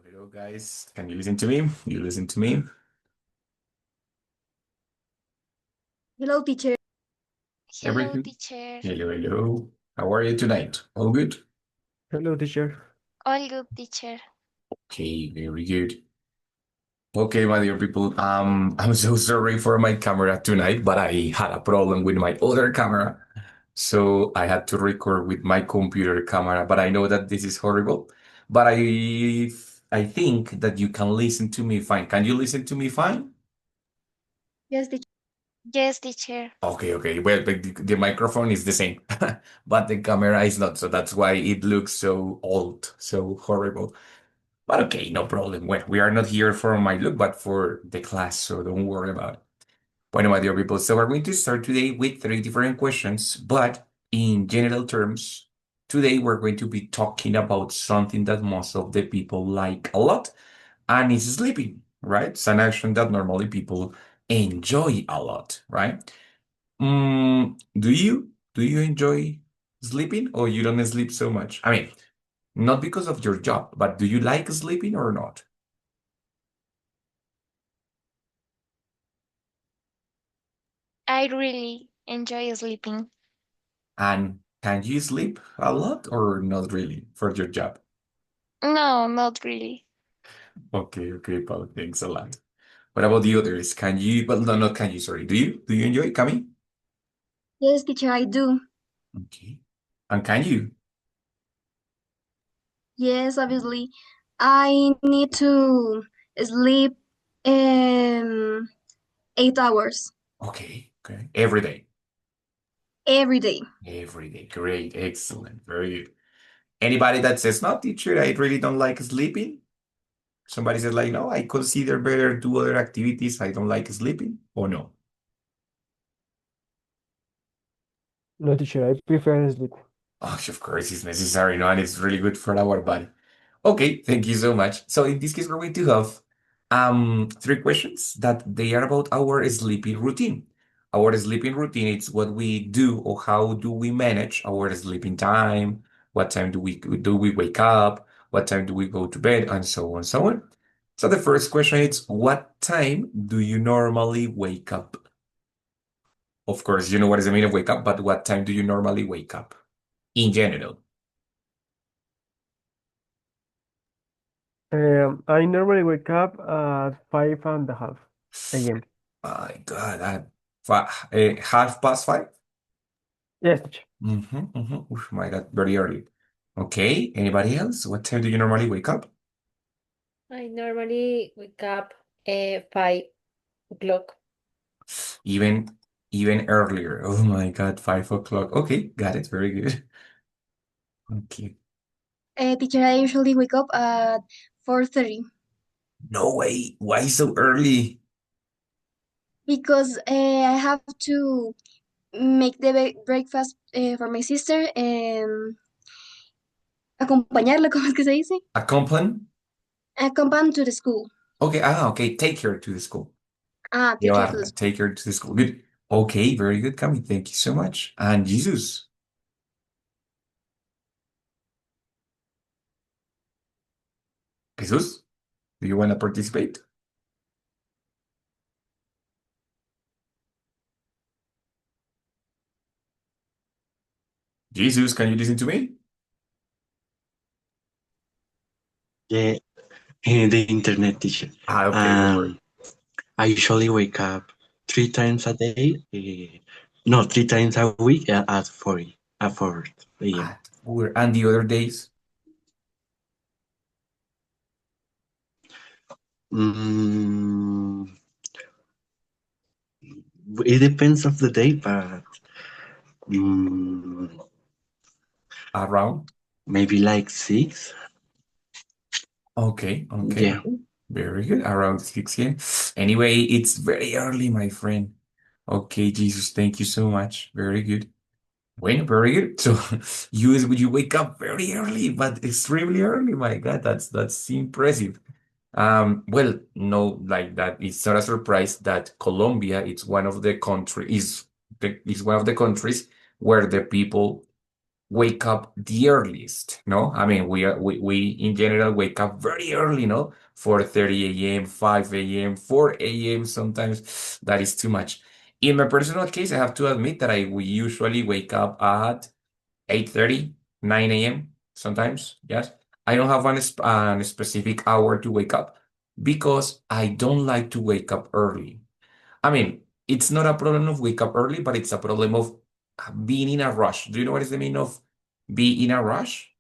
Hello, guys. Can you listen to me? You listen to me? Hello, teacher. Hello, Everything? teacher. Hello, hello. How are you tonight? All good? Hello, teacher. All good, teacher. Okay, very good. Okay, my dear people. I'm so sorry for my camera tonight, but I had a problem with my other camera. So I had to record with my computer camera, but I know that this is horrible. But I think that you can listen to me fine. Can you listen to me fine? Yes, teacher. Yes, teacher. Okay, okay. Well, the microphone is the same, but the camera is not. So that's why it looks so old, so horrible. But okay, no problem. Well, we are not here for my look, but for the class, so don't worry about it. Bueno, my dear people, so we're going to start today with three different questions, but in general terms, today we're going to be talking about something that most of the people like a lot, and it's sleeping, right? It's an action that normally people enjoy a lot, right? Do you enjoy sleeping or you don't sleep so much? I mean, not because of your job, but do you like sleeping or not? I really enjoy sleeping. And can you sleep a lot or not really for your job? No, not really. Okay, okay, Paul, thanks a lot. What about the others? Can you, well, no, not can you, sorry. Do you? Do you enjoy coming? Yes, teacher, I do. Okay. And can you? Yes, obviously. I need to sleep um 8 hours Okay, okay. Every day. every day. Every day. Great, excellent, very good. Anybody that says, no, teacher, I really don't like sleeping? Somebody says like, no, I consider better do other activities. I don't like sleeping. Or no? No, teacher. I prefer sleep. Oh, of course, it's necessary, no, and it's really good for our body. Okay, thank you so much. So in this case, we're going to have three questions that they are about our sleeping routine. Our sleeping routine, it's what we do or how do we manage our sleeping time, what time do we wake up, what time do we go to bed, and so on, so on. So the first question is, what time do you normally wake up? Of course, you know what is the meaning of wake up, but what time do you normally wake up in general? I normally wake up at 5:30 a.m. My God, half past five? Yes, teacher. Oof, my God, very early. Okay, anybody else? What time do you normally wake up? I normally wake up at 5 o'clock. Even even earlier. Oh my God, 5 o'clock. Okay, got it. Very good. Okay. Teacher, I usually wake up at 4:30 No way. Why so early? because I have to make the breakfast for my sister and acompañarla, ¿cómo es que se dice? A complaint? Accompany to the school. Okay, okay. Take her to the school. Take her to the Llevarla. school. Take her to the school. Good. Okay, very good, Cami. Thank you so much. And Jesus. Jesus, do you want to participate? Jesus, can you listen to me? Yeah, the internet teacher. Okay, don't worry. I usually wake up 3 times a day. No, 3 times a week at 4 a.m. And the other days? Mm, it depends of the day, but mm, Around? maybe like 6. Okay, okay, Yeah. okay. Very good. Around 6 a.m. Anyway, it's very early, my friend. Okay, Jesus, thank you so much. Very good. Bueno, very good. So you wake up very early, but extremely early. My God, that's impressive. Well, no, like that. It's not a surprise that Colombia is one of the countries where the people wake up the earliest, no? I mean, we in general wake up very early, no? 4:30 a.m., 5 a.m., 4 a.m. sometimes. That is too much. In my personal case, I have to admit that we usually wake up at 8:30, 9 a.m. sometimes. Yes. I don't have a specific hour to wake up because I don't like to wake up early. I mean, it's not a problem of wake up early, but it's a problem of being in a rush. Do you know what is the meaning of be in a rush?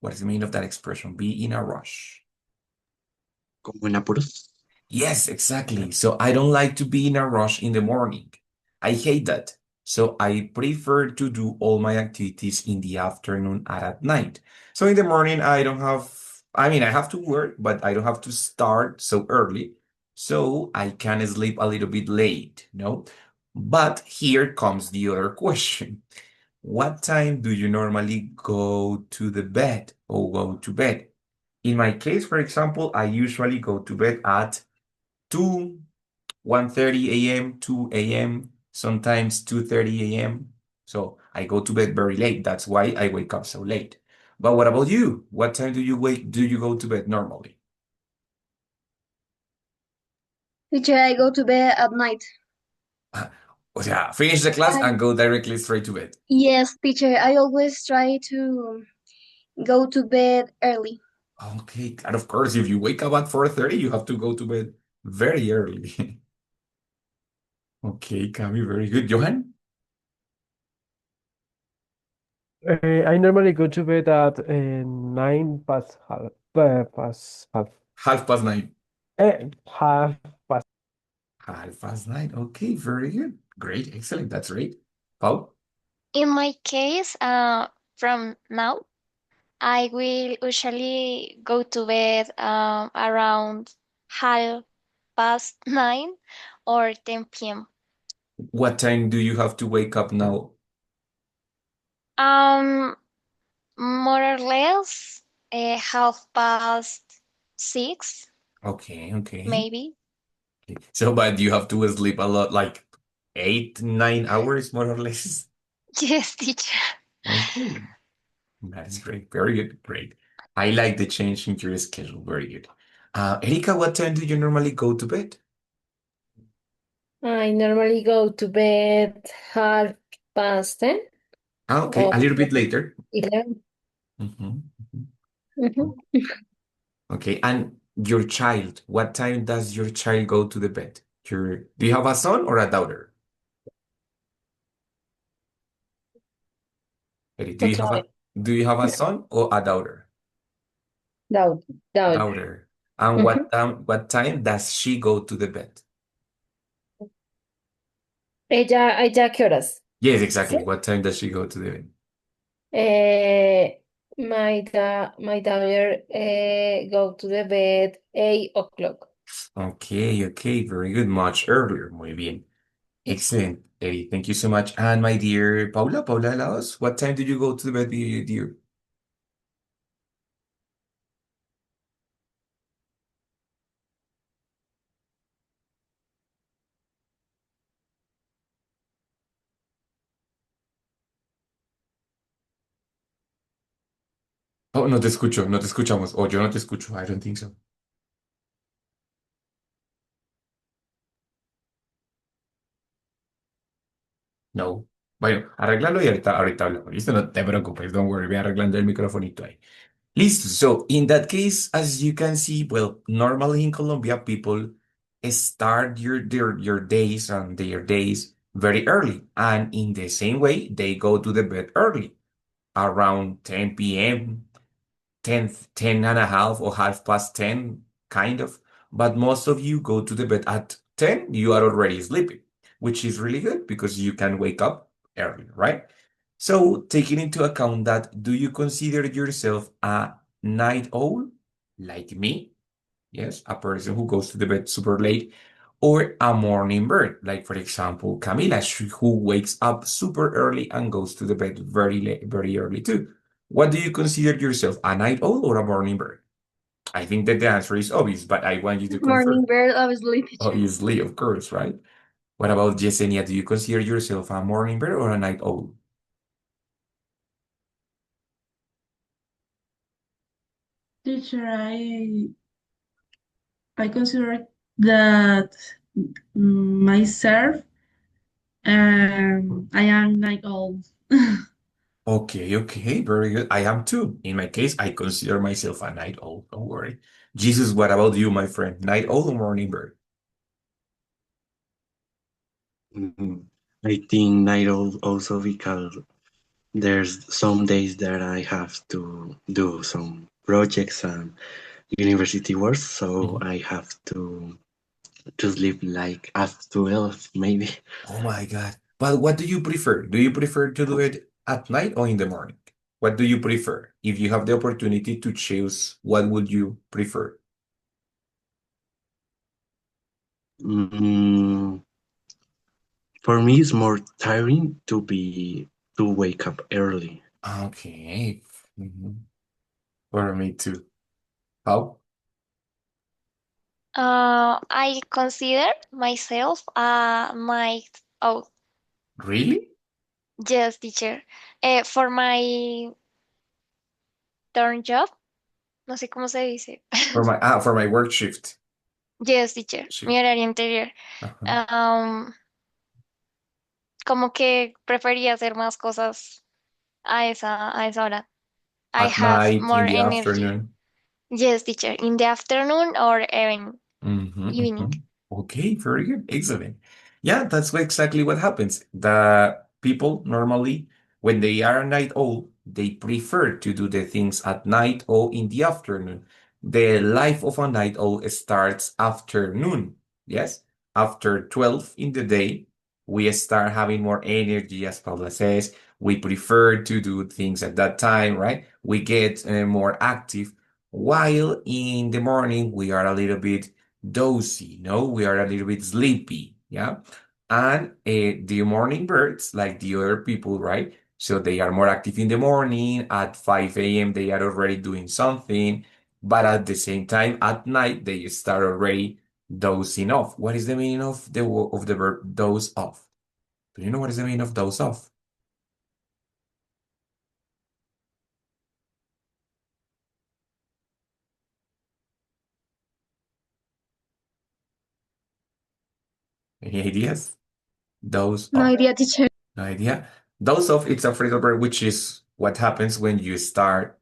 What is the meaning of that expression? Be in a rush. Como en apuros. Yes, exactly. So I don't like to be in a rush in the morning. I hate that. So I prefer to do all my activities in the afternoon and at night. So in the morning, I don't have, I mean, I have to work, but I don't have to start so early. So I can sleep a little bit late, no? But here comes the other question. What time do you normally go to the bed or go to bed? In my case, for example, I usually go to bed at 2, 1:30 a.m., 2 a.m., sometimes 2:30 a.m. So I go to bed very late. That's why I wake up so late. But what about you? What time do you go to bed normally? Teacher, I go to bed at night. O sea, finish the class I, and go directly straight to bed. yes, teacher, I always try to go to bed early. Okay, and of course, if you wake up at 4:30, you have to go to bed very early. Okay, Cami, very good. Johan? I normally go to bed at 9 past half. Past half. 9:30. Half past. 9:30. Okay, very good. Great, excellent. That's great. Paul? In my case, from now, I will usually go to bed around 9:30 or 10 p.m. What time do you have to wake up now? Um, More or less, 6:30, Okay, okay. maybe. So, but you have to sleep a lot, like 8, 9 hours more or less. Yes, teacher. Okay, that is great. Very good. Great. I like the change in your schedule. Very good. Erika, what time do you normally go to bed? I normally go to bed 10:30 Okay, or a little bit later. 11. Mhm, mhm. Mhm. Okay, and your child, what time does your child go to the bed? Do you have a son or a daughter? Eri, Otra vez. do you have a son or a daughter? Daughter. Daughter. Daughter. And Ujú. what time does she go to the bed? ¿Ella qué horas? Yes, ¿Sí? exactly. What time does she go to the bed? My daughter go to the bed 8 o'clock. Okay, okay, very good. Much earlier. Muy bien. Excellent, Eddie. Thank you so much. And my dear Paula Laos, what time did you go to the bed, dear? Oh, no te escucho, no te escuchamos. O yo no te escucho. I don't think so. No. Bueno, arréglalo y ahorita hablamos. Listo, no te preocupes, don't worry. Voy arreglando el microfonito ahí. Listo. So in that case, as you can see, well, normally in Colombia, people start your days and their days very early. And in the same way, they go to the bed early, around 10 p.m., 10 and a half or half past 10, kind of. But most of you go to the bed at 10, you are already sleeping, which is really good because you can wake up early, right? So, taking into account that, do you consider yourself a night owl like me? Yes, a person who goes to the bed super late, or a morning bird, like for example, Camila, who wakes up super early and goes to the bed very late, very early too. What do you consider yourself, a night owl or a morning bird? I think that the answer is obvious, but I want you to Morning confirm. bird, obviously, teacher. Obviously, of course, right? What about Yesenia? Do you consider yourself a morning bird or a night owl? Teacher, I consider that myself I am like old. Okay, okay, very good. I am too. In my case, I consider myself a night owl. Don't worry. Jesus, what about you, my friend? Night owl or morning bird? Mhm. I think night also because there's some days that I have to do some projects and university work, so Mhm. I have to sleep like at 12 maybe. Oh my God. But what do you prefer? Do you prefer to do it at night or in the morning? What do you prefer? If you have the opportunity to choose, what would you prefer? Mm, for me, it's more tiring to wake up early. Okay. Mhm. For me too. How? I consider myself my oh Really? yes, teacher. For my turn job, no sé cómo se dice. For my work shift. Yes, teacher. Mi Shift. horario interior. Uh-huh. Um, Como que prefería hacer más cosas a esa hora. I At have night, in more the energy. afternoon. Yes, teacher. In the afternoon or evening. Okay, very good. Excellent. Yeah, that's exactly what happens. The people normally, when they are night owl, they prefer to do the things at night or in the afternoon. The life of a night owl starts afternoon. Yes, after 12 in the day, we start having more energy, as Paula says. We prefer to do things at that time, right? We get more active, while in the morning we are a little bit dozy, no? We are a little bit sleepy, yeah? And the morning birds, like the other people, right? So they are more active in the morning. At 5 a.m., they are already doing something. But at the same time, at night, they start already dozing off. What is the meaning of the verb doze off? Do you know what is the meaning of doze off? Any ideas? Doze No off. idea, teacher. No idea. Doze off, it's a phrasal verb, which is what happens when you start,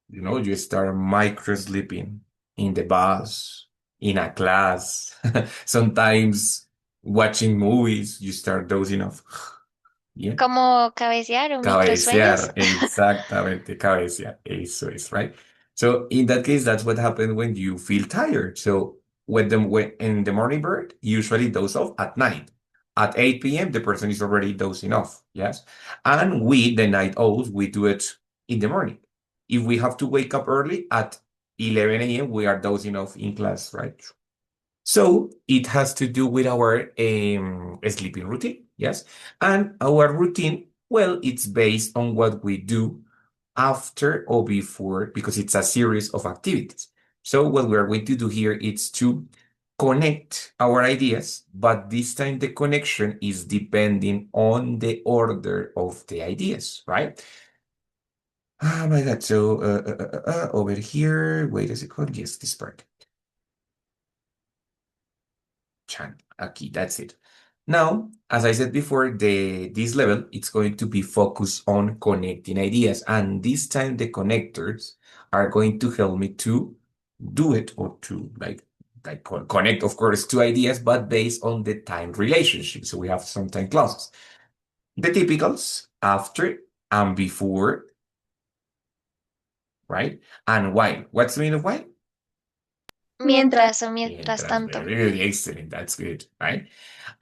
you start micro sleeping in the bus, in a class, sometimes watching movies, you start dozing off. Yeah. Como cabecear o microsueños. Cabecear, exactamente, cabecear. Eso es, right? So in that case, that's what happens when you feel tired. So when in the morning bird, usually doze off at night. At 8 p.m., the person is already dozing off. Yes. And we, the night owls, we do it in the morning. If we have to wake up early at 11 a.m., we are dozing off in class, right? So it has to do with our sleeping routine, yes? And our routine, well, it's based on what we do after or before, because it's a series of activities. So what we're going to do here is to connect our ideas, but this time the connection is depending on the order of the ideas, right? Oh my God. So over here, wait a second. Yes, this part. Chan. Aquí, that's it. Now, as I said before, this level, it's going to be focused on connecting ideas. And this time the connectors are going to help me to do it or to connect, of course, two ideas, but based on the time relationship. So we have some time clauses. The typicals, after and before, right? And while. What's the meaning of while? Mientras. Mientras Mientras. tanto. Very good, excellent. That's good, right?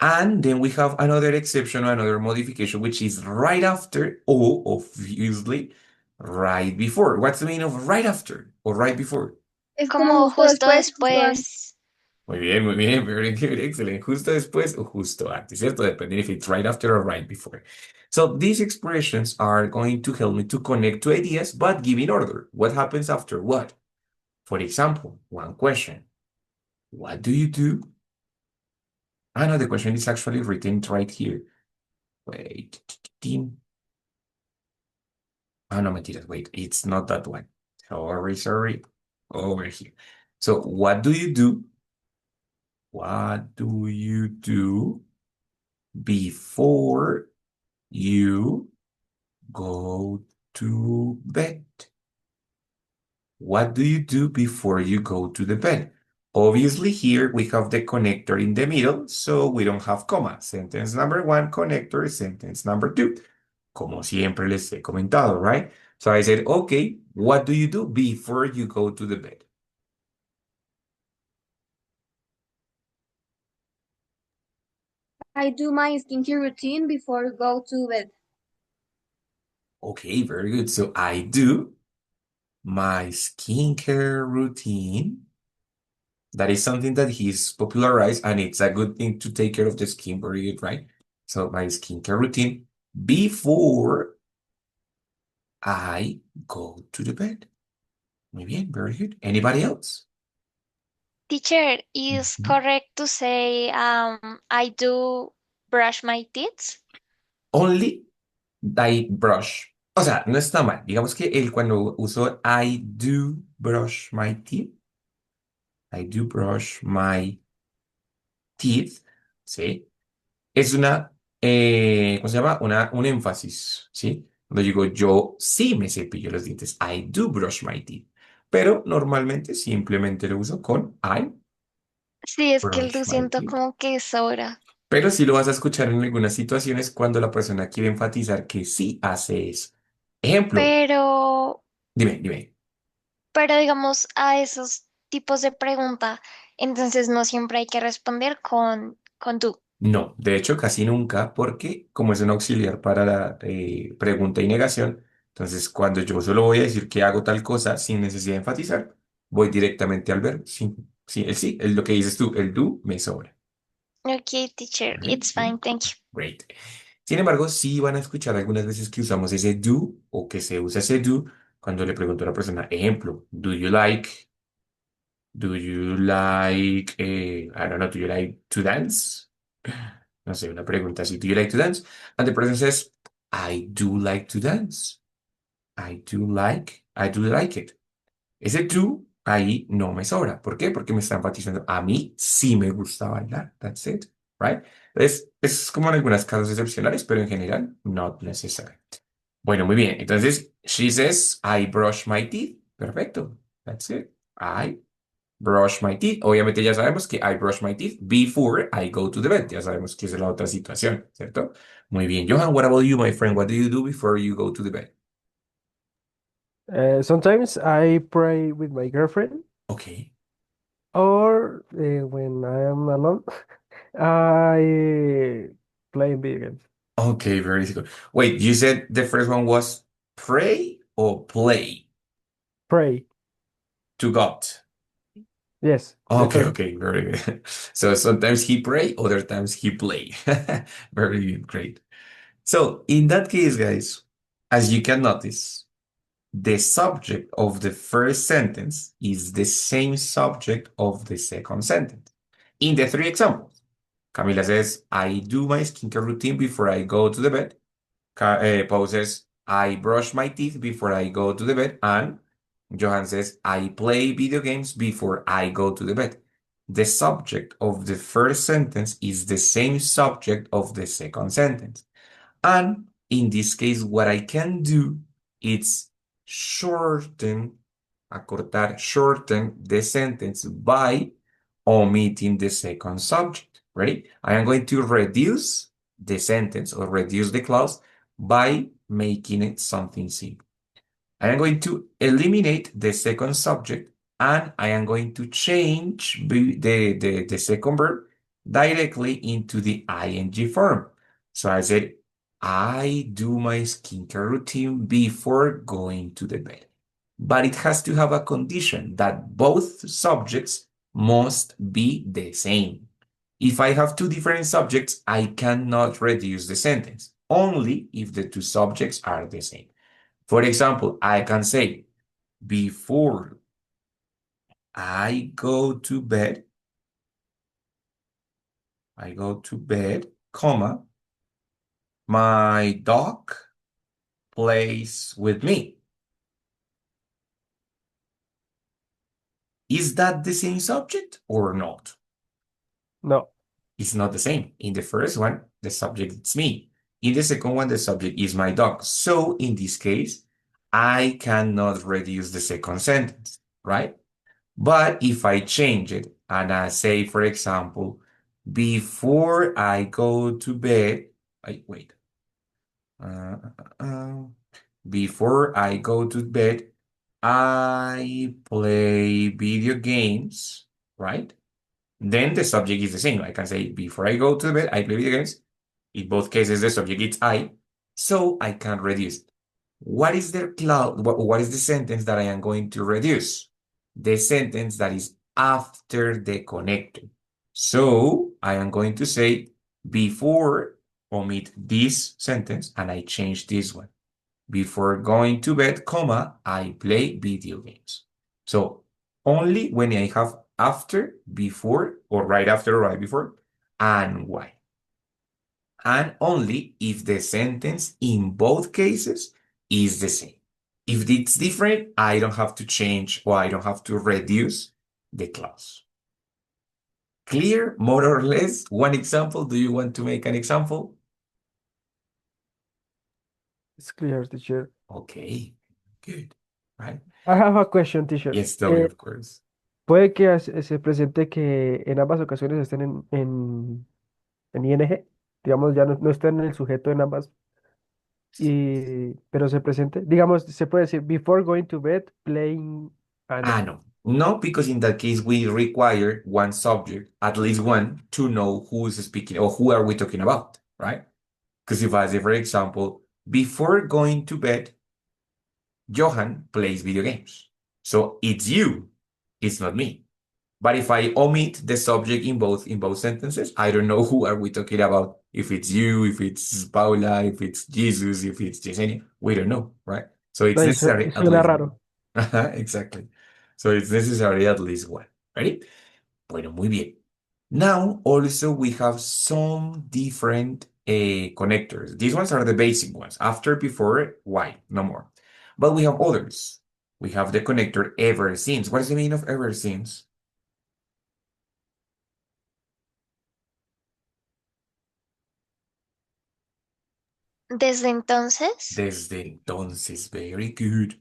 And then we have another exception, another modification, which is right after or obviously right before. What's the meaning of right after or right before? Es como Como justo justo después, justo antes. después. Muy bien, very good, excellent. Justo después o justo antes, ¿cierto? Depending if it's right after or right before. So these expressions are going to help me to connect two ideas, but give in order. What happens after what? For example, one question. What do you do? I know the question is actually written right here. Wait. Ah, no, mentiras. Wait, it's not that one. Sorry. Over here. So what do you do? What do you do before you go to bed? What do you do before you go to the bed? Obviously, here we have the connector in the middle, so we don't have comma. Sentence number one, connector, sentence number two. Como siempre les he comentado, right? So I said, okay, what do you do before you go to the bed? I do my skincare routine before I go to bed. Okay, very good. So I do my skincare routine. That is something that he's popularized, and it's a good thing to take care of the skin very good, right? So my skincare routine before I go to the bed. Muy bien, very good. Anybody else? Teacher, is Mhm. correct to say I do brush my teeth? Only I brush. O sea, no está mal. Digamos que él cuando usó I do brush my teeth, I do brush my teeth, ¿sí? Es una, ¿cómo se llama? Un énfasis, ¿sí? Cuando digo yo sí me cepillo los dientes, I do brush my teeth. Pero normalmente simplemente lo uso con I Sí, es que brush lo my siento teeth. como que sobra. Pero sí lo vas a escuchar en algunas situaciones cuando la persona quiere enfatizar que sí hace eso. Ejemplo, Pero, dime. pero digamos a esos tipos de pregunta, entonces no siempre hay que responder con tú. No, de hecho casi nunca, porque como es un auxiliar para la pregunta y negación, entonces cuando yo solo voy a decir que hago tal cosa sin necesidad de enfatizar, voy directamente al verbo. Sí, sí, el sí, es lo que dices tú, el do me sobra. Okay, teacher, Right? it's fine, thank you. Great. Sin embargo, sí van a escuchar algunas veces que usamos ese do o que se usa ese do cuando le pregunto a una persona, ejemplo, I don't know, do you like to dance? No sé, una pregunta así. Do you like to dance? And the person says, I do like to dance. I do like it. Ese do ahí no me sobra. ¿Por qué? Porque me está enfatizando. A mí sí me gusta bailar. That's it. Right? Es como en algunos casos excepcionales, pero en general, not necessary. Bueno, muy bien. Entonces, she says, I brush my teeth. Perfecto. That's it. I brush my teeth. Obviamente ya sabemos que I brush my teeth before I go to the bed. Ya sabemos que esa es la otra situación, ¿cierto? Muy bien. Johan, what about you, my friend? What do you do before you go to the bed? Sometimes I pray with my girlfriend, Okay. or when I am alone, I play video games. Okay, very good. Wait, you said the first one was pray or play Pray. to God? Yes, the Okay, first. okay, very good. So sometimes he pray, other times he play. Very good, great. So in that case, guys, as you can notice, the subject of the first sentence is the same subject of the second sentence. In the three examples, Camila says, I do my skincare routine before I go to the bed. Pau says, I brush my teeth before I go to the bed. And Johan says, I play video games before I go to the bed. The subject of the first sentence is the same subject of the second sentence. And in this case, what I can do is shorten, shorten the sentence by omitting the second subject. Ready? I am going to reduce the sentence or reduce the clause by making it something simple. I am going to eliminate the second subject and I am going to change the second verb directly into the ing form. So I said, I do my skincare routine before going to the bed. But it has to have a condition that both subjects must be the same. If I have two different subjects, I cannot reduce the sentence, only if the two subjects are the same. For example, I can say, before I go to bed, comma, my dog plays with me. Is that the same subject or not? No. It's not the same. In the first one, the subject is me. In the second one, the subject is my dog. So in this case, I cannot reduce the second sentence, right? But if I change it and I say, for example, before I go to bed, wait. Uh, uh, uh, Before I go to bed, I play video games, right? Then the subject is the same. I can say, before I go to bed, I play video games. In both cases, the subject is I, so I can reduce. What is the what is the sentence that I am going to reduce? The sentence that is after the connector. So I am going to say, before, omit this sentence, and I change this one. Before going to bed, comma, I play video games. So only when I have after, before, or right after or right before, and why. And only if the sentence in both cases is the same. If it's different, I don't have to change or I don't have to reduce the clause. Clear, more or less? One example. Do you want to make an example? It's clear, teacher. Okay, good. Right? I have a question, teacher. Yes, tell me, of course. ¿Puede que se presente que en ambas ocasiones estén en ing? Digamos, ya no estén en el sujeto en ambas, pero se presente. Digamos, se puede decir, before going to bed, playing animal. No. No, because in that case, we require one subject, at least one, to know who is speaking or who are we talking about, right? Because if I say, for example, before going to bed, Johan plays video games. So it's you, it's not me. But if I omit the subject in both sentences, I don't know who are we talking about. If it's you, if it's Paula, if it's Jesus, if it's Yesenia, we don't know, right? So it's Ahí necessary at suena least raro. one. Exactly. So it's necessary at least one. Ready? Bueno, muy bien. Now, also we have some different connectors. These ones are the basic ones. After, before, why? No more. But we have others. We have the connector ever since. What is the meaning of ever since? Desde entonces, Desde entonces. Very good.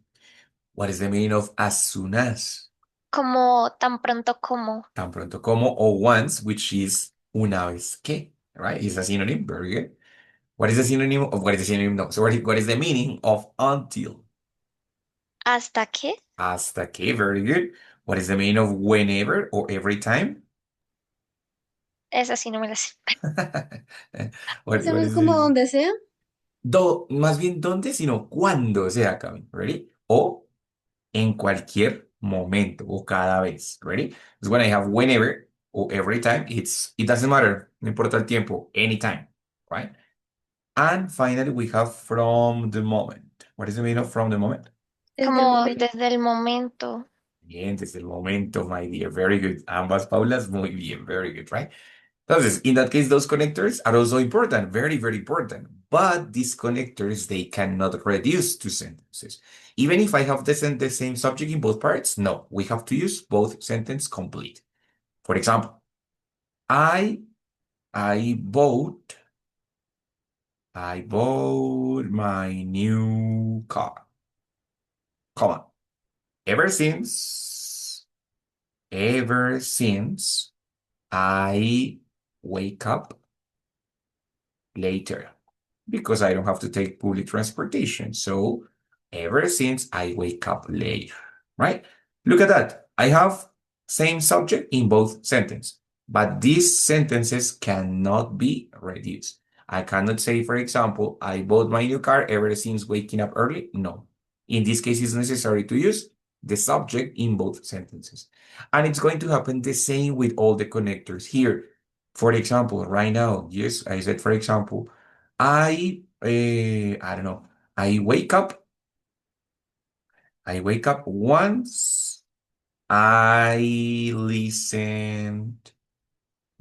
What is the meaning of as soon as? como tan pronto como. Tan pronto como or once, which is una vez que, right? Is a synonym. Very good. What is the synonym of what is the synonym? No. So what is the meaning of until? ¿Hasta qué? Hasta que. Very good. What is the meaning of whenever or every time? Esa sí no me la sé. Eso no What es is como the... donde sea. Más bien dónde, sino cuando sea, Cami. Ready? O en cualquier momento o cada vez. Ready? Because when I have whenever or every time, it doesn't matter. No importa el tiempo. Anytime. Right? And finally, we have from the moment. What is the meaning of from the moment? Desde el Como momento. desde el momento. Bien, desde el momento, my dear. Very good. Ambas Paulas, muy bien. Very good, right? Entonces, in that case, those connectors are also important, very, very important. But these connectors, they cannot reduce two sentences. Even if I have the same subject in both parts, no, we have to use both sentence complete. For example, I bought my new car, comma, ever since I wake up later because I don't have to take public transportation. So ever since I wake up late, right? Look at that. I have same subject in both sentences, but these sentences cannot be reduced. I cannot say, for example, I bought my new car ever since waking up early. No. In this case, it's necessary to use the subject in both sentences. And it's going to happen the same with all the connectors here. For example, right now, yes, I said, for example, I don't know, I wake up, once I listened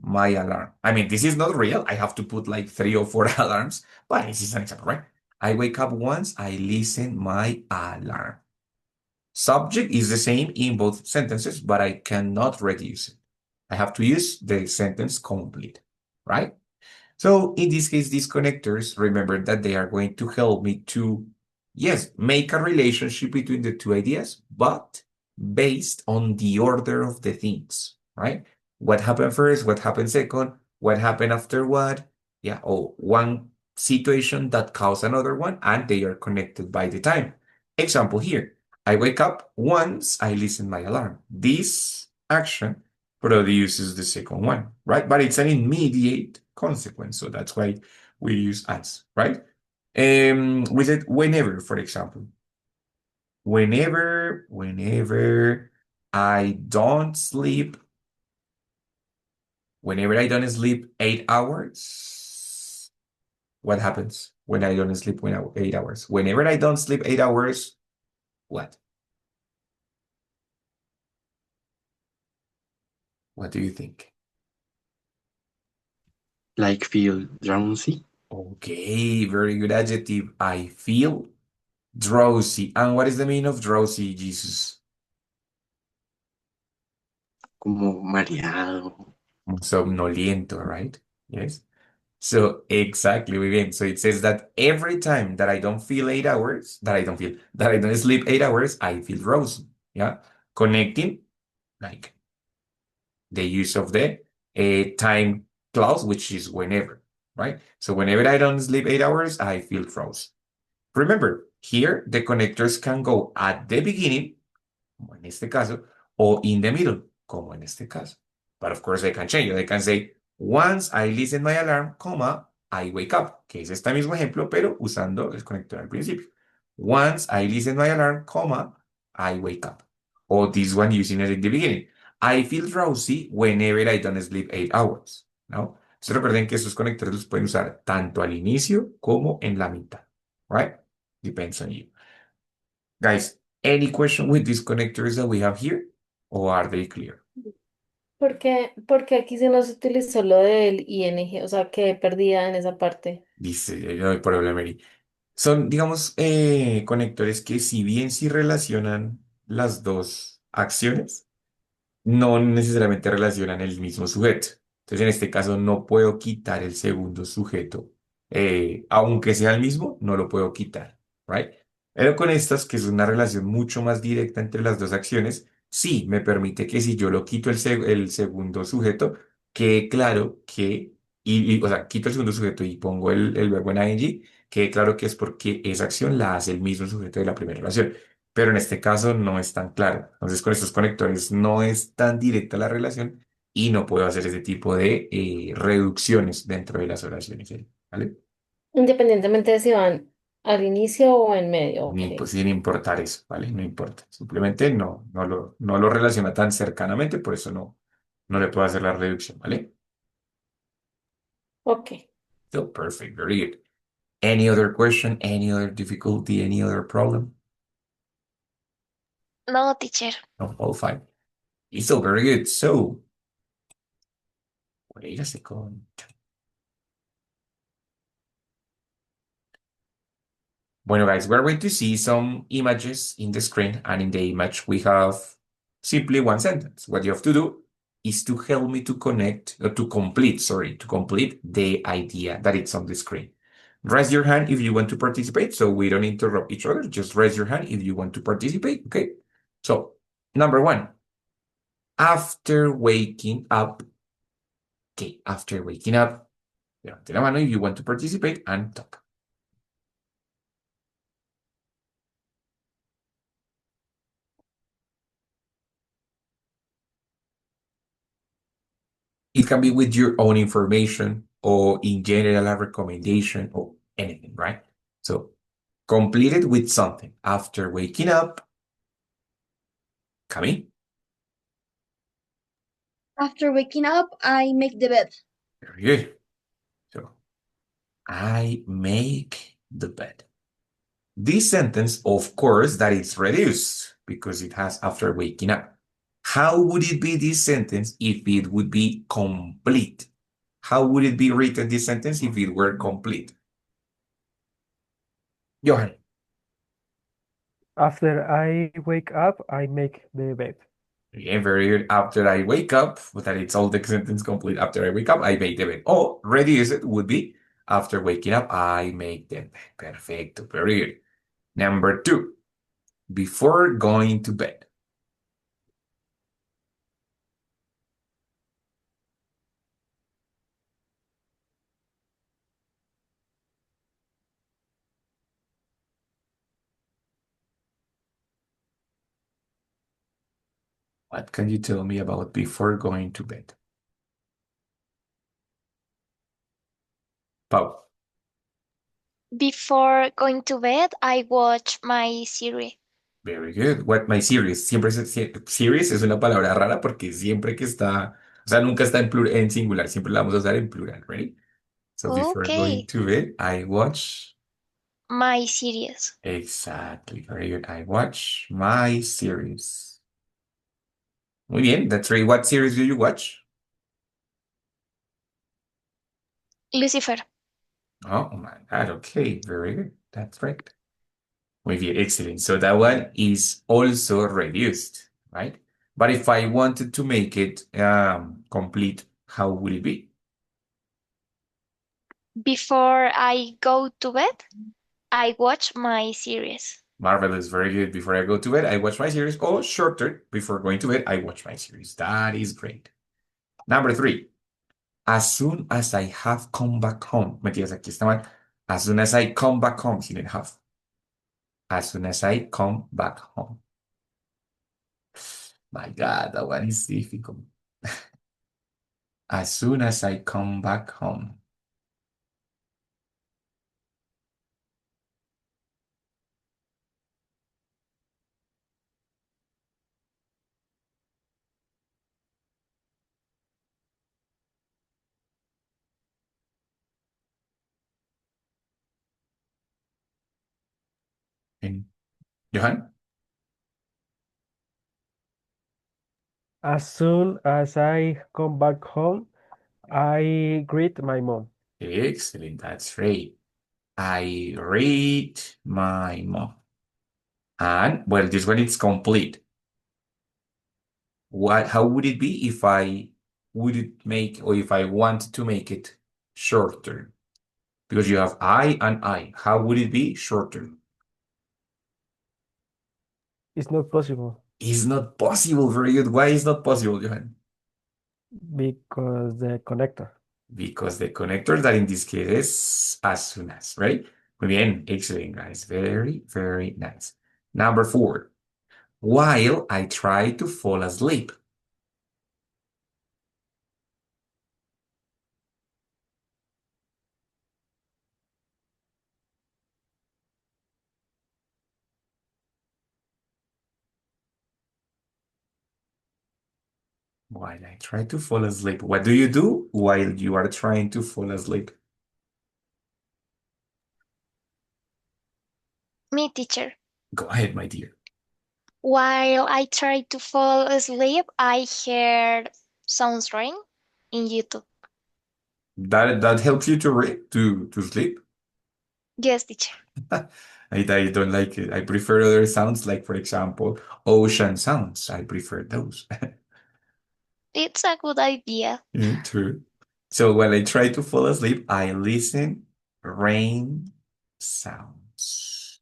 my alarm. I mean, this is not real. I have to put like 3 or 4 alarms, but this is an example, right? I wake up once I listen my alarm. Subject is the same in both sentences, but I cannot reduce it. I have to use the sentence complete, right? So in this case, these connectors, remember that they are going to help me to, yes, make a relationship between the two ideas, but based on the order of the things, right? What happened first, what happened second, what happened after what, yeah, or one situation that caused another one, and they are connected by the time. Example here, I wake up once I listen my alarm. This action produces the second one, right? But it's an immediate consequence, so that's why we use as, right? We said whenever, for example. Whenever I don't sleep, whenever I don't sleep 8 hours, what happens when I don't sleep 8 hours? Whenever I don't sleep 8 hours, what? What do you think? Like feel drowsy. Okay, very good adjective. I feel drowsy. And what is the meaning of drowsy, Jesus? Como mareado. Somnoliento, right? Yes. So exactly, muy bien. So it says that every time that I don't feel 8 hours, that I don't sleep 8 hours, I feel drowsy. Yeah. Connecting, like the use of the time clause, which is whenever, right? So whenever I don't sleep 8 hours, I feel drowsy. Remember, here the connectors can go at the beginning, como en este caso, o in the middle, como en este caso. But of course, they can change. They can say, once I listen my alarm, comma, I wake up, que es este mismo ejemplo, pero usando el conector al principio. Once I listen my alarm, comma, I wake up. Or this one using it in the beginning. I feel drowsy whenever I don't sleep 8 hours. ¿No? Entonces recuerden que estos conectores los pueden usar tanto al inicio como en la mitad. Right? Depends on you. Guys, any question with these connectors that we have here? Or are they clear? Porque aquí se nos utilizó lo del ing, o sea, quedé perdida en esa parte. Dice, no hay problema, Mary. Son, digamos, conectores que si bien sí relacionan las dos acciones, no necesariamente relacionan el mismo sujeto. Entonces, en este caso, no puedo quitar el segundo sujeto. Aunque sea el mismo, no lo puedo quitar, ¿right? Pero con estas, que es una relación mucho más directa entre las dos acciones, sí me permite que si yo lo quito el segundo sujeto, quede claro que, o sea, quito el segundo sujeto y pongo el verbo en ing, quede claro que es porque esa acción la hace el mismo sujeto de la primera relación, pero en este caso no es tan claro. Entonces, con estos conectores no es tan directa la relación y no puedo hacer ese tipo de reducciones dentro de las oraciones, ¿vale? Independientemente de si van al inicio o en medio, ok. Pues, sin importar eso, ¿vale? No importa. Simplemente no lo relaciona tan cercanamente, por eso no le puedo hacer la reducción, ¿vale? Ok. So, perfect, very good. Any other question, any other difficulty, any other problem? No, teacher. No, all fine. It's all very good. So, wait a second. Bueno, guys, we're going to see some images in the screen, and in the image we have simply one sentence. What you have to do is to help me to to complete the idea that it's on the screen. Raise your hand if you want to participate, so we don't interrupt each other. Just raise your hand if you want to participate, okay? So, number one, after waking up, okay, after waking up, levante la mano if you want to participate and talk. It can be with your own information or in general a recommendation or anything, right? So complete it with something. After waking up, Cami, After waking up, I make the bed. very good. So I make the bed. This sentence, of course, that it's reduced because it has after waking up. How would it be this sentence if it would be complete? How would it be written this sentence if it were complete? Johan. After I wake up, I make the bed. Again, very good. After I wake up, but that it's all the sentence complete. After I wake up, I make the bed. Or reduce it would be after waking up, I make the bed. Perfecto. Very good. Number two, before going to bed. What can you tell me about before going to bed? Pau. Before going to bed, I watch my series. Very good. What my series. Siempre series es una palabra rara porque siempre que está, o sea, nunca está en singular, siempre la vamos a usar en plural. Ready? So before going Okay, to bed, I watch. my series. Exactly. Very good. I watch my series. Muy bien. That's right. What series do you watch? Lucifer. Oh my God. Okay. Very good. That's right. Muy bien. Excellent. So that one is also reduced, right? But if I wanted to make it complete, how would it be? Before I go to bed, I watch my series. Marvelous. Very good. Before I go to bed, I watch my series. Or shorter, before going to bed, I watch my series. That is great. Number three. As soon as I have come back home. Mentiras, aquí está mal. As soon as I come back home, sin el have. As soon as I come back home. My God, that one is difficult. As soon as I come back home. And Johan? As soon as I come back home, I greet my mom. Excellent, that's great. I read my mom. And, well, this one is complete. How would it be if I would it make, or if I wanted to make it shorter? Because you have I and I. How would it be shorter? It's not possible It's not possible. Very good. Why is not possible, Johan? because the connector. Because the connector that in this case is as soon as, right? Muy bien. Excellent, guys. Very, very nice. Number four. While I try to fall asleep. While I try to fall asleep. What do you do while you are trying to fall asleep? Me, teacher. Go ahead, my dear. While I try to fall asleep, I hear sounds rain in YouTube. That helps you to read, to sleep? Yes, teacher. I don't like it. I prefer other sounds, like, for example, ocean sounds. I prefer those. It's a good idea. True. So when I try to fall asleep, I listen rain sounds.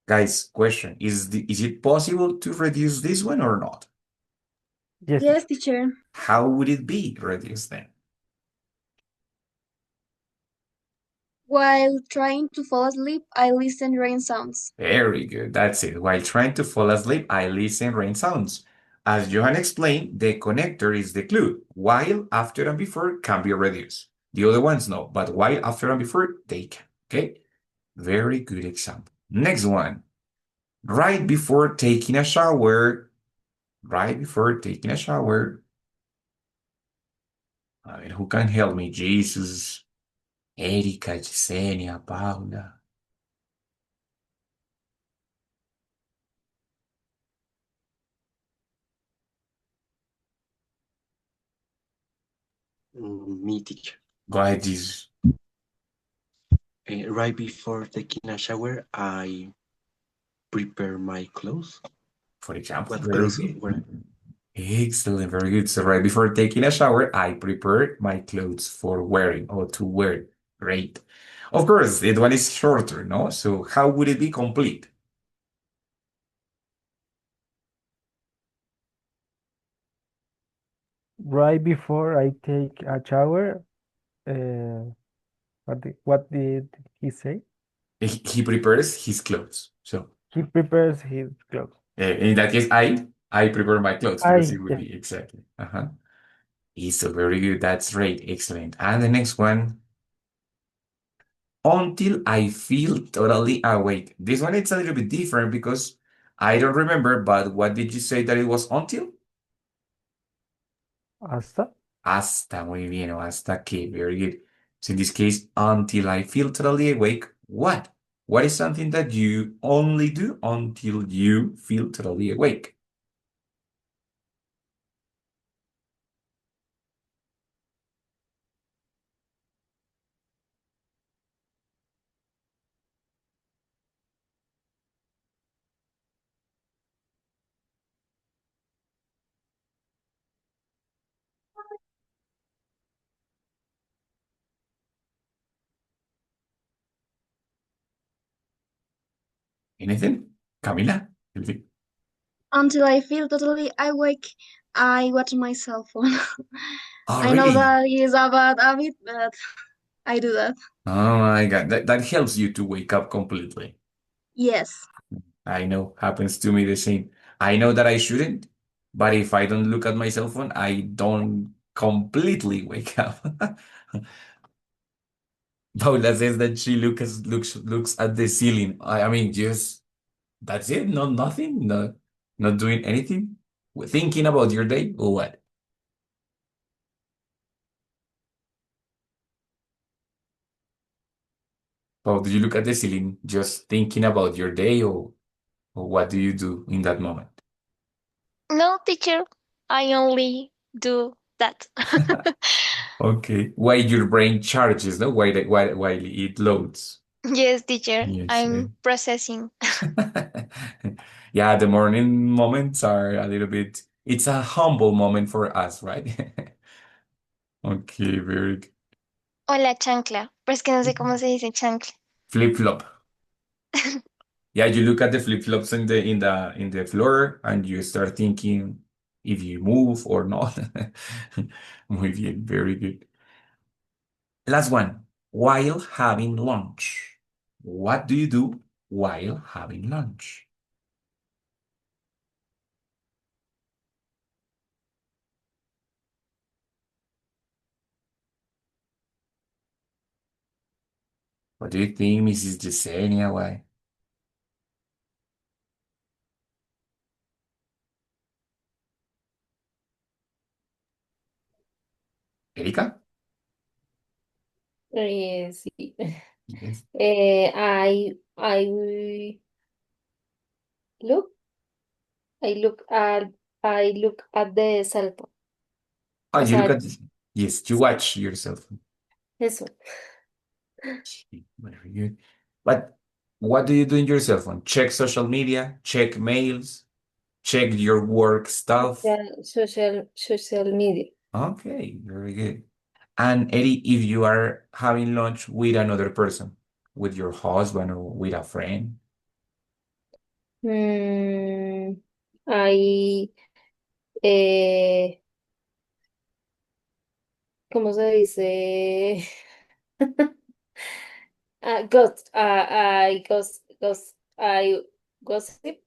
Guys, question, is it possible to reduce this one or not? Yes, Yes, teacher. teacher. How would it be reduced then? While trying to fall asleep, I listen rain sounds. Very good. That's it. While trying to fall asleep, I listen rain sounds. As Johan explained, the connector is the clue. While, after, and before can be reduced. The other ones no, but while, after, and before, they can. Okay? Very good example. Next one. Right before taking a shower. Right before taking a shower. A ver, who can help me? Jesus, Erika, Yesenia, Paula. Me, teacher. Go ahead, Jesus. Right before taking a shower, I prepare my clothes. For example, What very clothes good. were Excellent, very good. So right before taking a shower, I prepare my clothes for wearing or to wear. Great. Of course, that one is shorter, no? So how would it be complete? Right before I take a shower, uh, what did he say? He prepares his clothes. So He prepares his clothes. in that case, I prepare my clothes because it would Yeah. be exactly. Uh-huh. Is so very good. That's great. Excellent. And the next one, until I feel totally awake. This one it's a little bit different because I don't remember, but what did you say that it was until? Hasta. Hasta, muy bien, o hasta que, very good. So in this case, until I feel totally awake, what? What is something that you only do until you feel totally awake? Anything? Camila? Anything? Until I feel totally awake, I watch my cell phone. Oh, I know really? that is a bad habit, but I do that. Oh my God, that helps you to wake up completely. Yes. I know, happens to me the same. I know that I shouldn't, but if I don't look at my cell phone, I don't completely wake up. Paula says that she looks at the ceiling. I mean, just that's it. Not nothing. Not doing anything. Thinking about your day or what? Or do you look at the ceiling just thinking about your day, or what do you do in that moment? No, teacher, I only do that. Okay. While your brain charges, no? While it loads. Yes, teacher, Yes. I'm processing. Yeah, the morning moments are a little bit, it's a humble moment for us, right? Okay, very good. O la chancla, pero es que no sé cómo se dice chancla. Flip-flop. Yeah, you look at the flip-flops in the floor and you start thinking if you move or not. Muy bien, very good. Last one. While having lunch. What do you do while having lunch? What do you think, Mrs. Yesenia? Why? Erika? Sí. Yes. I look, I look at the cell phone. Oh, O you look sea, at this. Yes, you watch yourself. eso. Okay, very good. But what do you do in your cell phone? Check social media, check mails, check your work stuff. Yeah, social media. Okay, very good. And Eddie, if you are having lunch with another person, with your husband or with a friend, Mm, I, eh, ¿cómo se dice? I gossip.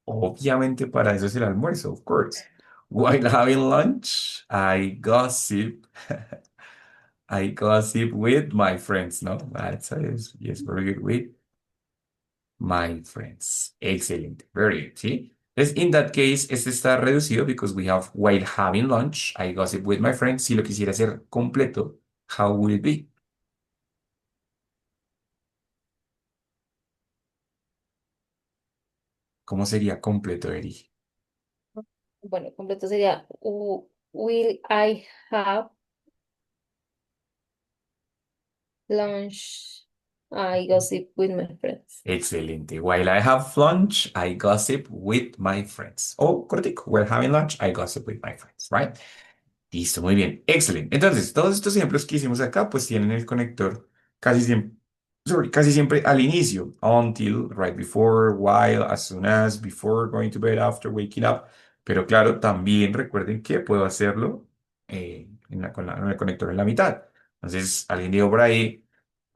obviamente para eso es el almuerzo, of course. While having lunch, I gossip. I gossip with my friends, no? That's yes, very good. With my friends. Excellent. Very good. See? Entonces, in that case, este está reducido because we have while having lunch, I gossip with my friends. Si lo quisiera hacer completo, how would it be? ¿Cómo sería completo, Eri? Bueno, completo sería will I have lunch I gossip with my friends. Excelente. While I have lunch, I gossip with my friends. O cortico, while having lunch, I gossip with my friends, right? Listo, muy bien. Excelente. Entonces, todos estos ejemplos que hicimos acá, pues tienen el conector casi siempre, casi siempre al inicio. Until, right before, while, as soon as, before going to bed, after waking up. Pero claro, también recuerden que puedo hacerlo con el conector en la mitad. Entonces, alguien dijo por ahí,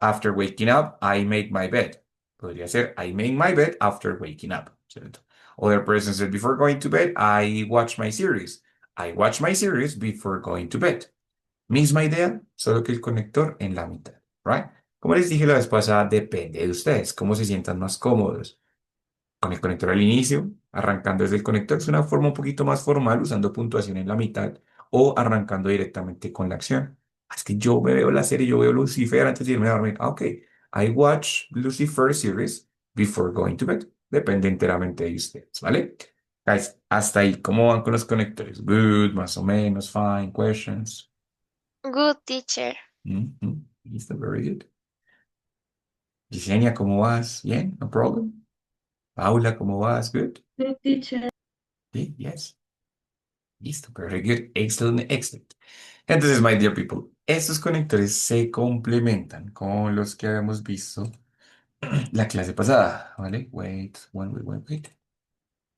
after waking up, I make my bed. Podría ser, I make my bed after waking up, ¿cierto? Other person said, before going to bed, I watch my series. I watch my series before going to bed. Misma idea, solo que el conector en la mitad, right? Como les dije la vez pasada, depende de ustedes, cómo se sientan más cómodos. Con el conector al inicio, arrancando desde el conector, es una forma un poquito más formal, usando puntuación en la mitad, o arrancando directamente con la acción. Es que yo me veo la serie, yo veo Lucifer antes de irme a dormir. Ah, ok. I watch Lucifer series before going to bed. Depende enteramente de ustedes, ¿vale? Guys, hasta ahí, ¿cómo van con los conectores? Good, más o menos, fine, questions. Good teacher. Mhm. Listo, very good. Yesenia, ¿cómo vas? Bien, no problem. Paula, ¿cómo vas? Good. Good teacher. Sí, yes. Listo, very good. Excellent, excellent. Entonces, my dear people, estos conectores se complementan con los que habíamos visto la clase pasada, ¿vale? Wait.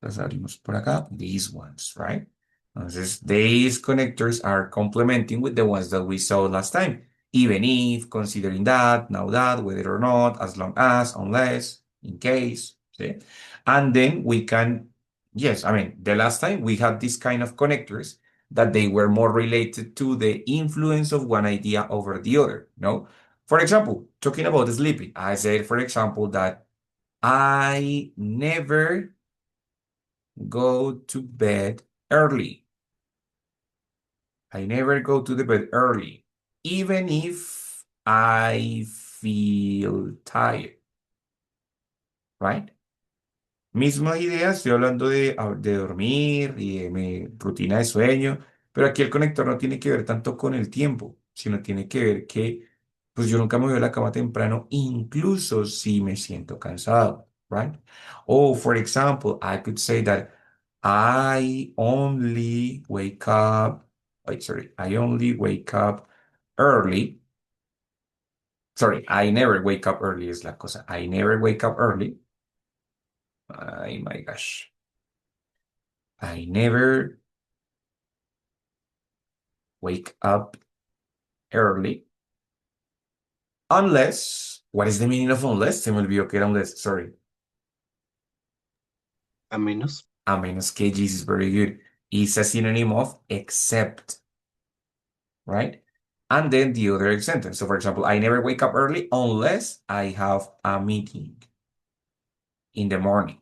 Los abrimos por acá. These ones, right? Entonces, these connectors are complementing with the ones that we saw last time. Even if, considering that, now that, whether or not, as long as, unless, in case, ¿sí? And then we can, yes, I mean, the last time we had this kind of connectors that they were more related to the influence of one idea over the other, no? For example, talking about sleeping, I said, for example, that I never go to bed early. I never go to the bed early, even if I feel tired, right? Misma idea, estoy hablando de dormir y de mi rutina de sueño, pero aquí el conector no tiene que ver tanto con el tiempo, sino tiene que ver que, pues yo nunca me voy a la cama temprano, incluso si me siento cansado, right? Or, for example, I could say that I only wake up, I only wake up early. Sorry, I never wake up early es la cosa. I never wake up early. Ay, my gosh. I never wake up early unless. What is the meaning of unless? Se me olvidó que era unless. Sorry. A menos. A menos que this is very good. Is a synonym of except, right? And then the other sentence. So, for example, I never wake up early unless I have a meeting in the morning.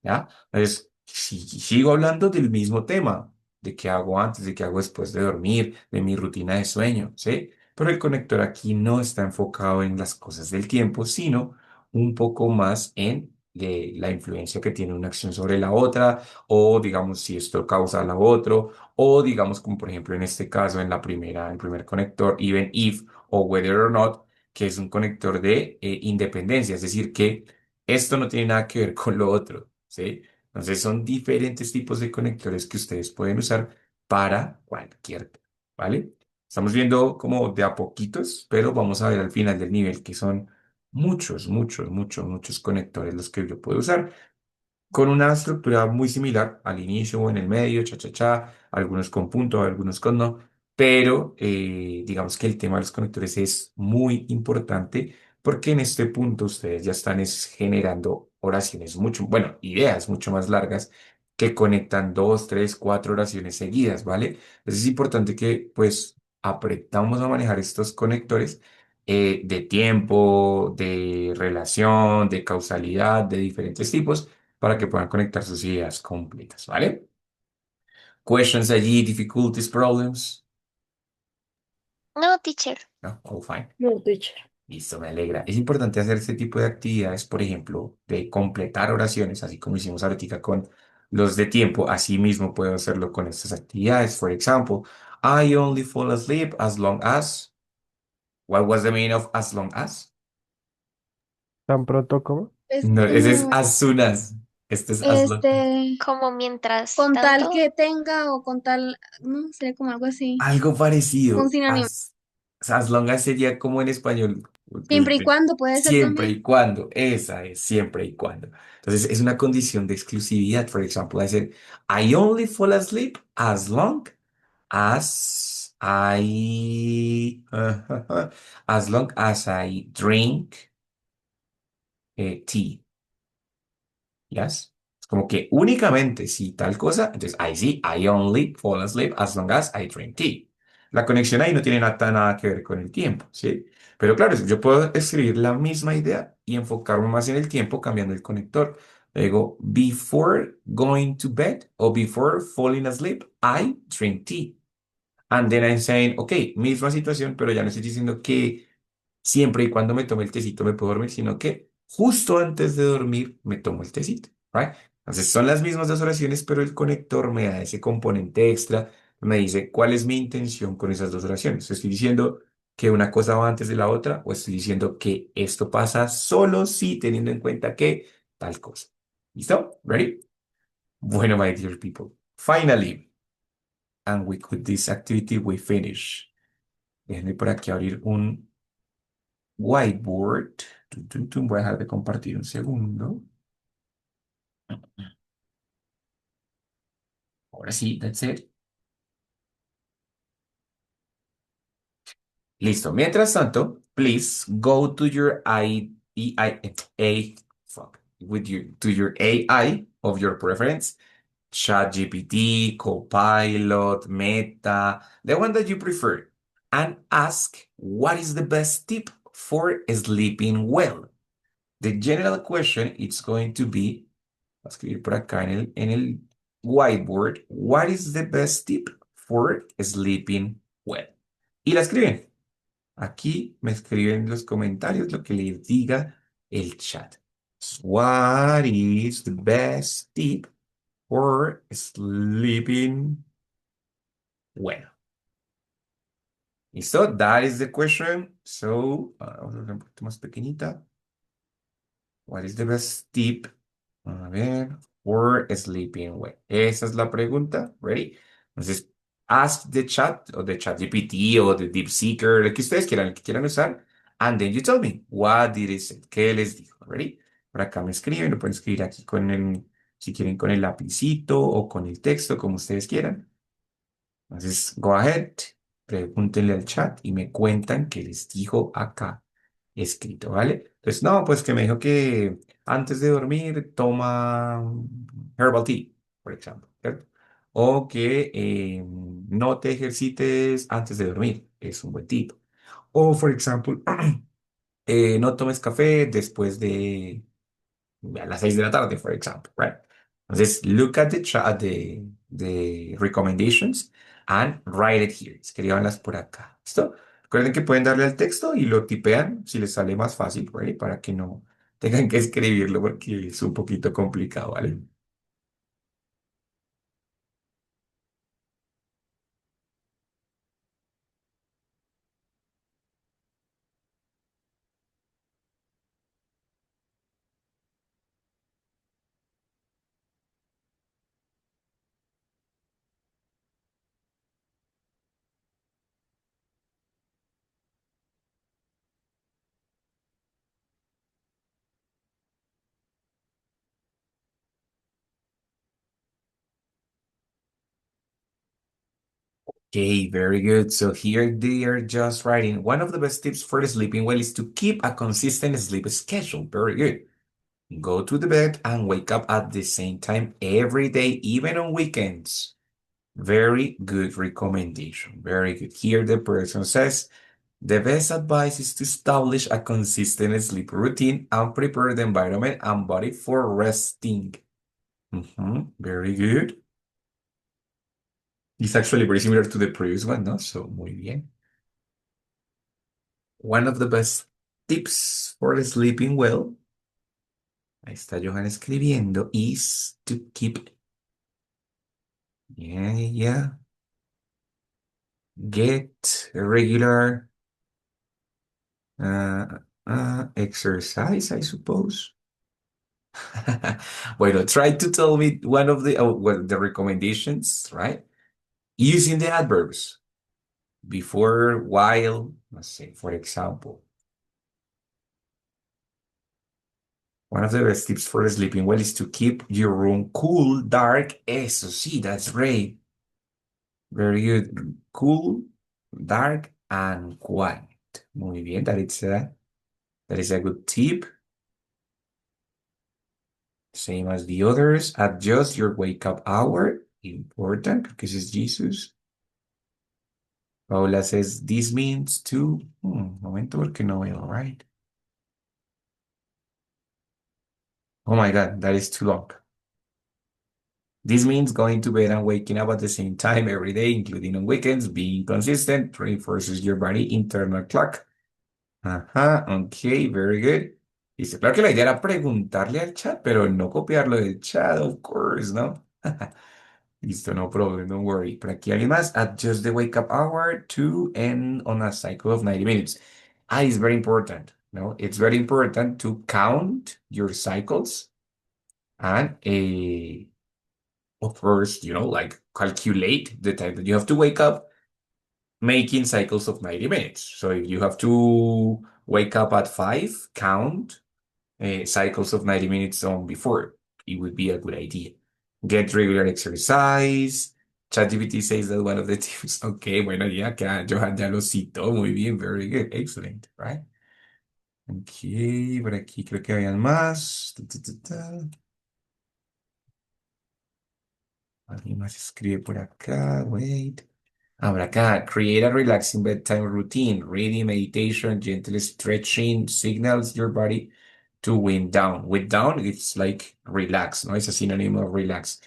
¿Ya? Entonces, sigo hablando del mismo tema, de qué hago antes, de qué hago después de dormir, de mi rutina de sueño, ¿sí? Pero el conector aquí no está enfocado en las cosas del tiempo, sino un poco más en la influencia que tiene una acción sobre la otra, o digamos si esto causa la otro, o digamos como por ejemplo en este caso en el primer conector, even if o whether or not, que es un conector de independencia, es decir, que esto no tiene nada que ver con lo otro. ¿Sí? Entonces son diferentes tipos de conectores que ustedes pueden usar para cualquier, tema, ¿vale? Estamos viendo como de a poquitos, pero vamos a ver al final del nivel que son muchos conectores los que yo puedo usar con una estructura muy similar al inicio o en el medio, algunos con punto, algunos con no, pero digamos que el tema de los conectores es muy importante porque en este punto ustedes ya están generando oraciones mucho, bueno, ideas mucho más largas que conectan dos, tres, cuatro oraciones seguidas, ¿vale? Entonces es importante que pues apretamos a manejar estos conectores de tiempo, de relación, de causalidad, de diferentes tipos para que puedan conectar sus ideas completas, ¿vale? Questions allí, difficulties, problems. No, teacher. No, all fine. No, teacher. Listo, me alegra. Es importante hacer este tipo de actividades, por ejemplo, de completar oraciones, así como hicimos ahorita con los de tiempo. Así mismo puedo hacerlo con estas actividades. For example, I only fall asleep as long as. What was the meaning of as long as? Tan pronto como. No, ese es No, as soon as. Este es as long as. este, Como mientras con tal tanto. que tenga o con tal, no, sería como algo así, Algo un parecido. sinónimo. As long as sería como en español. Siempre y cuando puede ser Siempre también. y cuando. Esa es siempre y cuando. Entonces es una condición de exclusividad. Por ejemplo, decir, I only fall asleep as long as as long as I drink tea. ¿Yes? Es como que únicamente si tal cosa, entonces ahí sí, I only fall asleep as long as I drink tea. La conexión ahí no tiene nada que ver con el tiempo, ¿sí? Pero claro, yo puedo escribir la misma idea y enfocarme más en el tiempo cambiando el conector. Le digo, before going to bed o before falling asleep, I drink tea. And then I'm saying, ok, misma situación, pero ya no estoy diciendo que siempre y cuando me tome el tecito me puedo dormir, sino que justo antes de dormir me tomo el tecito, ¿right? Entonces son las mismas dos oraciones, pero el conector me da ese componente extra, me dice cuál es mi intención con esas dos oraciones. Estoy diciendo que una cosa va antes de la otra o estoy diciendo que esto pasa solo si teniendo en cuenta que tal cosa. ¿Listo? ¿Ready? Bueno, my dear people, finally, and with this activity we finish. Déjenme por aquí abrir un whiteboard. Voy a dejar de compartir un segundo. Ahora sí, that's it. Listo. Mientras tanto, please go to your fuck, with your, to your AI of your preference. ChatGPT, Copilot, Meta, the one that you prefer, and ask what is the best tip for sleeping well. The general question is going to be, voy a escribir por acá en el whiteboard, what is the best tip for sleeping well? Y la escriben. Aquí me escriben en los comentarios lo que les diga el chat. What is the best tip for sleeping well? ¿Listo? That is the question. So, vamos a hacer un poquito más pequeñita. What is the best tip? A ver, for sleeping well. Esa es la pregunta. Ready? Entonces, ask the chat o the chat GPT o the DeepSeeker, el que ustedes quieran, el que quieran usar. And then you tell me, what did it say? ¿Qué les dijo? Ready? Por acá me escriben, lo pueden escribir aquí con el, si quieren con el lapicito o con el texto, como ustedes quieran. Entonces, go ahead, pregúntenle al chat y me cuentan qué les dijo acá escrito, ¿vale? Entonces, no, pues que me dijo que antes de dormir toma herbal tea, por ejemplo, ¿cierto? O que no te ejercites antes de dormir, es un buen tip. O, por ejemplo, no tomes café después de a las 6 de la tarde, por ejemplo, right? Entonces, look at the recommendations and write it here. Escríbanlas por acá. ¿Listo? Recuerden que pueden darle al texto y lo tipean si les sale más fácil, right? Para que no tengan que escribirlo porque es un poquito complicado, ¿vale? Okay, very good. So here they are just writing. One of the best tips for sleeping well is to keep a consistent sleep schedule. Very good. Go to the bed and wake up at the same time every day, even on weekends. Very good recommendation. Very good. Here the person says, the best advice is to establish a consistent sleep routine and prepare the environment and body for resting. Very good. It's actually very similar to the previous one, no? So, muy bien. One of the best tips for sleeping well, ahí está Johan escribiendo, is to keep, yeah, get regular Exercise, I suppose. Bueno, try to tell me one of the well, the recommendations, right? Using the adverbs before, while, let's say, for example, one of the best tips for sleeping well is to keep your room cool, dark. Eso sí, that's great. Very good. Cool, dark, and quiet. Muy bien, that is a good tip. Same as the others. Adjust your wake up hour. Important, because it's Jesus. Paula says this means to. Momento porque no veo, right? Oh my God, that is too long. This means going to bed and waking up at the same time every day, including on weekends. Being consistent reinforces your body internal clock. Ajá, ok, very good. Dice, claro que la idea era preguntarle al chat, pero no copiarlo del chat, of course, ¿no? Listo, no problem, don't worry. Por aquí alguien más. Adjust the wake up hour to end on a cycle of 90 minutes. It's very important, no? It's very important to count your cycles and of course, like calculate the time that you have to wake up making cycles of 90 minutes. So if you have to wake up at 5, count cycles of 90 minutes on before. It would be a good idea. Get regular exercise. ChatGPT says that one of the tips. Okay, bueno, ya que Johan ya lo citó. Muy bien, very good. Excellent, right? Ok, por aquí creo que habían más. Alguien más escribe por acá. Wait. Ahora acá, create a relaxing bedtime routine. Reading, meditation, gentle stretching signals your body to wind down. Wind down, it's like relax, no? It's a synonym of relax.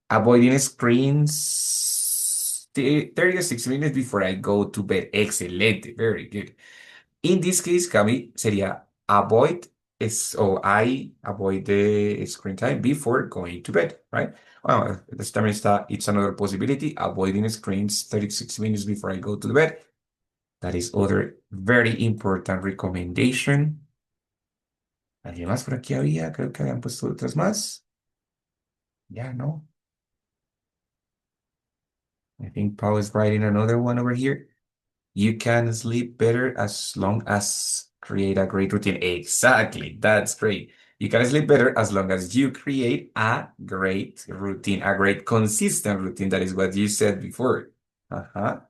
Avoiding screens 30 to 60 minutes before I go to bed. Excelente, very good. In this case, Cami, sería avoid o I avoid the screen time before going to bed, right? Well, this también está, it's another possibility, avoiding screens 36 minutes before I go to the bed. That is other very important recommendation. ¿Alguien más por aquí había? Creo que habían puesto otras más. Ya, ¿no? I think Paul is writing another one over here. You can sleep better as long as create a great routine. Exactly. That's great. You can sleep better as long as you create a great routine, a great consistent routine. That is what you said before. Ajá.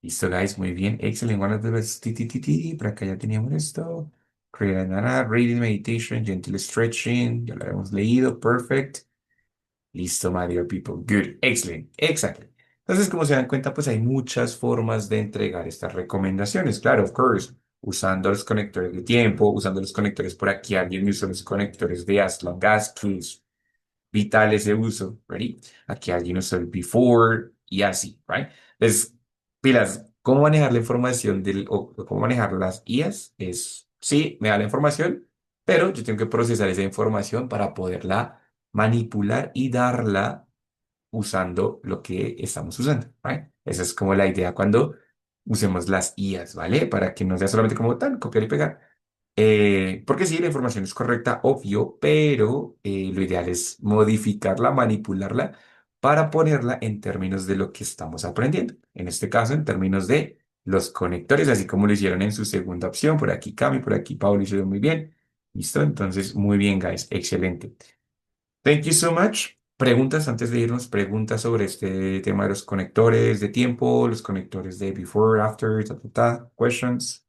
Listo, guys. Muy bien. Excellent. One of the best. Por acá ya teníamos esto. Create a reading, meditation, gentle stretching. Ya lo habíamos leído. Perfect. Listo, my dear people. Good. Excellent. Exactly. Entonces, como se dan cuenta, pues hay muchas formas de entregar estas recomendaciones. Claro, of course, usando los conectores de tiempo, usando los conectores por aquí. Alguien usó los conectores de as long as, que es vital ese uso. ¿Ready? Aquí alguien usó el before y así, ¿right? Entonces, pilas, ¿cómo manejar la información o cómo manejar las IAs? Es, sí, me da la información, pero yo tengo que procesar esa información para poderla manipular y darla usando lo que estamos usando, ¿vale? Esa es como la idea cuando usemos las IAs, ¿vale? Para que no sea solamente como tan copiar y pegar. Porque sí, la información es correcta, obvio, pero lo ideal es modificarla, manipularla para ponerla en términos de lo que estamos aprendiendo. En este caso, en términos de los conectores, así como lo hicieron en su segunda opción. Por aquí Cami, por aquí Pablo hicieron muy bien. ¿Listo? Entonces, muy bien, guys. Excelente. Thank you so much. Preguntas antes de irnos, preguntas sobre este tema de los conectores de tiempo, los conectores de before, after, questions.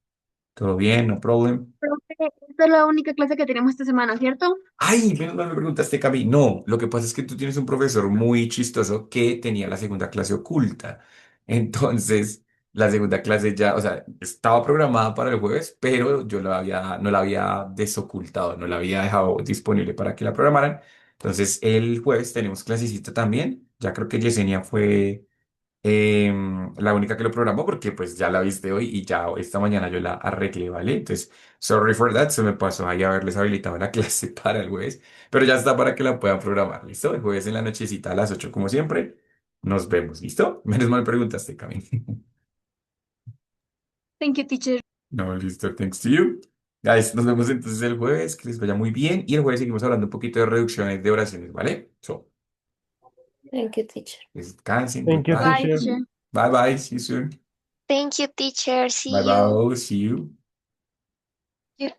¿Todo bien? No problem. Profe, esta es la única clase que tenemos esta semana, ¿cierto? Ay, menos mal me preguntaste, Cami. No, lo que pasa es que tú tienes un profesor muy chistoso que tenía la segunda clase oculta. Entonces, la segunda clase ya, o sea, estaba programada para el jueves, pero yo no la había desocultado, no la había dejado disponible para que la programaran. Entonces, el jueves tenemos clasecita también. Ya creo que Yesenia fue la única que lo programó porque pues ya la viste hoy y ya esta mañana yo la arreglé, ¿vale? Entonces, sorry for that, se me pasó ahí haberles habilitado la clase para el jueves, pero ya está para que la puedan programar, ¿listo? El jueves en la nochecita a las 8 como siempre. Nos vemos, ¿listo? Menos mal preguntaste, Cami. Thank you, teacher. No, listo, thanks to you. Guys, nos vemos entonces el jueves, que les vaya muy bien. Y el jueves seguimos hablando un poquito de reducciones de oraciones, ¿vale? So, Thank you, teacher. descansen, Thank you, goodbye. Bye, teacher. teacher. Bye bye, see you soon. Thank you, teacher. Bye See you. bye, see you. You